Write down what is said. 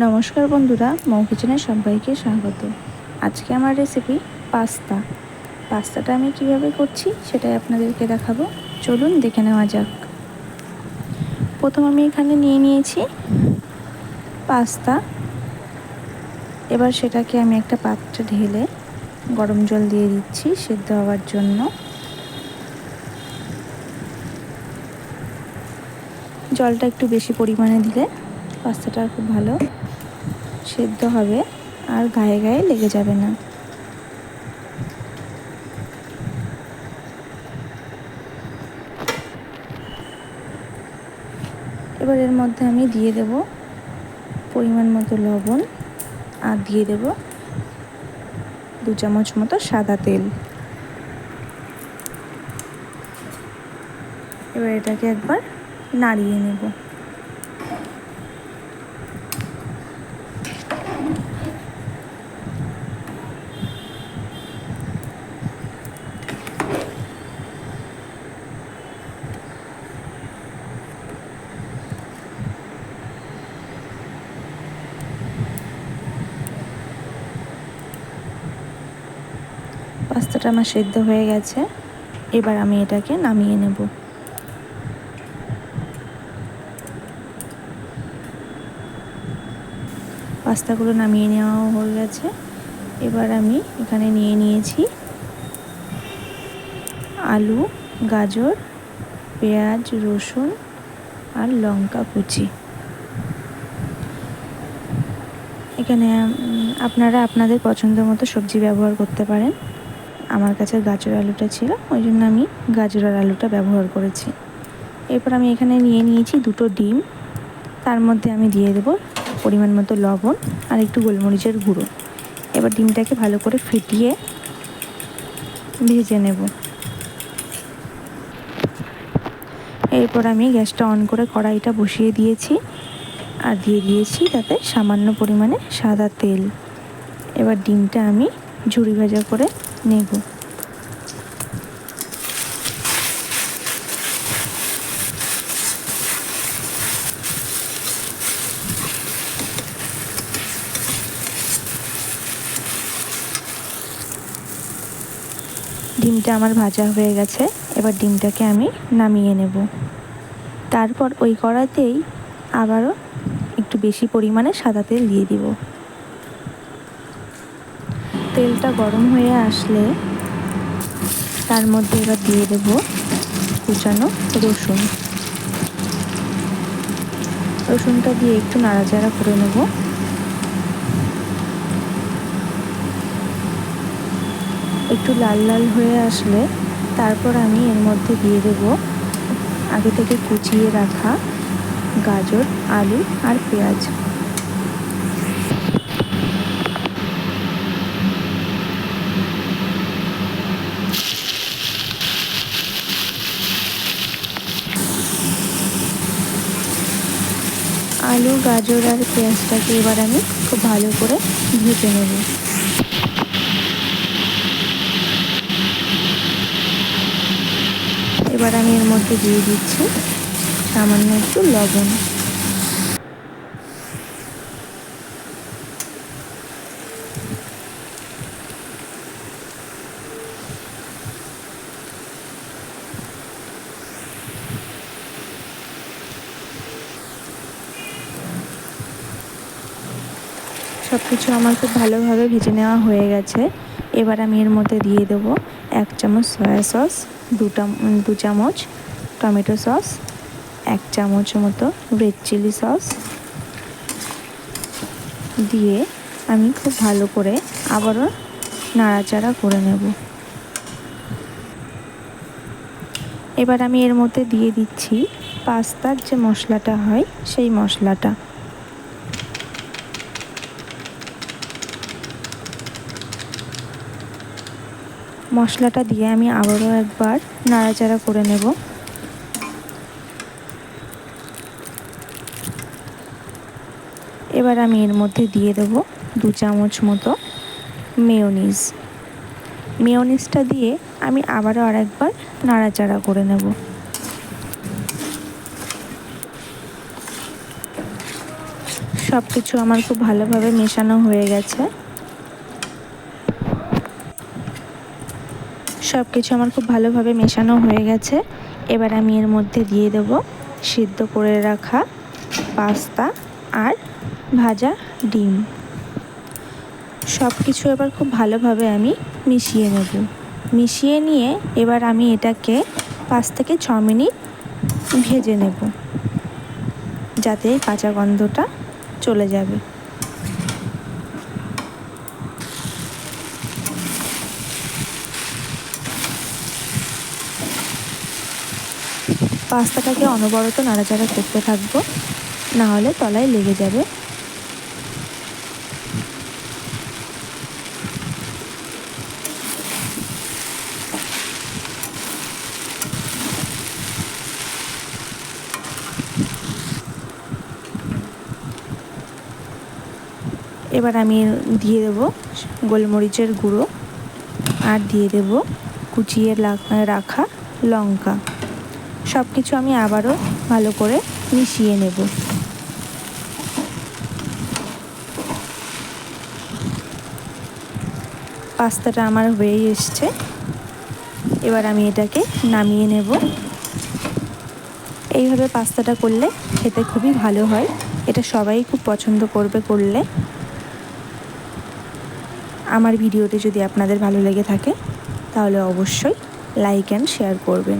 নমস্কার বন্ধুরা, মৌ কিচেনে সবাইকে স্বাগত। আজকে আমার রেসিপি পাস্তাটা আমি কিভাবে করছি সেটাই আপনাদেরকে দেখাবো। চলুন দেখে নেওয়া যাক। প্রথম আমি এখানে নিয়ে নিয়েছি পাস্তা। এবার সেটাকে আমি একটা পাত্রে ঢেলে গরম জল দিয়ে দিচ্ছি সেদ্ধ হওয়ার জন্য। জলটা একটু বেশি পরিমাণে দিলে পাস্তাটা খুব ভালো সেদ্ধ হবে আর গায়ে গায়ে লেগে যাবে না। এবার এর মধ্যে আমি দিয়ে দেব পরিমাণ মতো লবণ আর দিয়ে দেব 2 চামচ মতো সাদা তেল। এবার এটাকে একবার নাড়িয়ে নেব। পাস্তাটা আমার সেদ্ধ হয়ে গেছে। এবার আমি এটাকে নামিয়ে নেব। পাস্তাগুলো নামিয়ে নেওয়া হয়ে গেছে। এবার আমি এখানে নিয়ে নিয়েছি আলু, গাজর, পেঁয়াজ, রসুন আর লঙ্কা কুচি। এখানে আপনারা আপনাদের পছন্দ মতো সবজি ব্যবহার করতে পারেন। আমার কাছে গাজর আলুটা ছিল, ওই জন্য আমি গাজর আর আলুটা ব্যবহার করেছি। এরপর আমি এখানে নিয়ে নিয়েছি 2টো ডিম। তার মধ্যে আমি দিয়ে দেব পরিমাণ মতো লবণ আর একটু গোলমরিচের গুঁড়ো। এবার ডিমটাকে ভালো করে ফেটিয়ে ভেজে নেব। এরপর আমি গ্যাসটা অন করে কড়াইটা বসিয়ে দিয়েছি আর দিয়ে দিয়েছি তাতে সামান্য পরিমাণে সাদা তেল। এবার ডিমটা আমি ঝুরি ভাজা করে নেব। ডিমটা আমার ভাজা হয়ে গেছে। এবার ডিমটাকে আমি নামিয়ে নেব। তারপর ওই কড়াইতেই আবারও একটু বেশি পরিমাণে সাদা তেল দিয়ে দিব। তেলটা গরম হয়ে আসলে তার মধ্যে এবার দিয়ে দেব কুচানো রসুন। রসুনটা দিয়ে একটু নাড়াচাড়া করে নেব। একটু লাল লাল হয়ে আসলে তারপর আমি এর মধ্যে দিয়ে দেব আগে থেকে কুচিয়ে রাখা গাজর, আলু আর পেঁয়াজ। আলু, গাজর আর পেঁয়াজটাকে এবার আমি খুব ভালো করে ভেজে নেব। এবার আমি এর মধ্যে দিয়ে দিচ্ছি সামান্য একটু লবণ। সব কিছু আমার খুব ভালোভাবে ভেজে নেওয়া হয়ে গেছে। এবার আমি এর মধ্যে দিয়ে দেবো 1 চামচ সয়া সস, 2 চামচ টমেটো সস, 1 চামচ মতো রেড চিলি সস দিয়ে আমি খুব ভালো করে আবারও নাড়াচাড়া করে নেব। এবার আমি এর মধ্যে দিয়ে দিচ্ছি পাস্তার যে মশলাটা হয় সেই মশলাটা। মশলাটা দিয়ে আমি আবারও একবার নাড়াচাড়া করে নেব। এবার আমি এর মধ্যে দিয়ে দেব 2 চামচ মতো মেয়োনিজ। মেয়োনিজটা দিয়ে আমি আবারও আরেকবার নাড়াচাড়া করে নেব। সব কিছু আমার খুব ভালোভাবে মেশানো হয়ে গেছে। সব কিছু আমার খুব ভালোভাবে মেশানো হয়ে গেছে। এবার আমি এর মধ্যে দিয়ে দেব সিদ্ধ করে রাখা পাস্তা আর ভাজা ডিম। সব কিছু এবার খুব ভালোভাবে আমি মিশিয়ে নেব। মিশিয়ে নিয়ে এবার আমি এটাকে 5 থেকে 6 মিনিট ভেজে নেব, যাতে কাঁচা গন্ধটা চলে যাবে। পাস্তাটাকে অনবরত নাড়াচাড়া করতে থাকবো, না হলে তলায় লেগে যাবে। এবার আমি দিয়ে দেব গোলমরিচের গুঁড়ো আর দিয়ে দেব কুচিয়ে রাখা লঙ্কা। সব কিছু আমি আবারও ভালো করে মিশিয়ে নেব। পাস্তাটা আমার হয়ে এসছে। এবার আমি এটাকে নামিয়ে নেব। এইভাবে পাস্তাটা করলে খেতে খুবই ভালো হয়। এটা সবাই খুব পছন্দ করবে করলে। আমার ভিডিওটি যদি আপনাদের ভালো লেগে থাকে তাহলে অবশ্যই লাইক অ্যান্ড শেয়ার করবেন।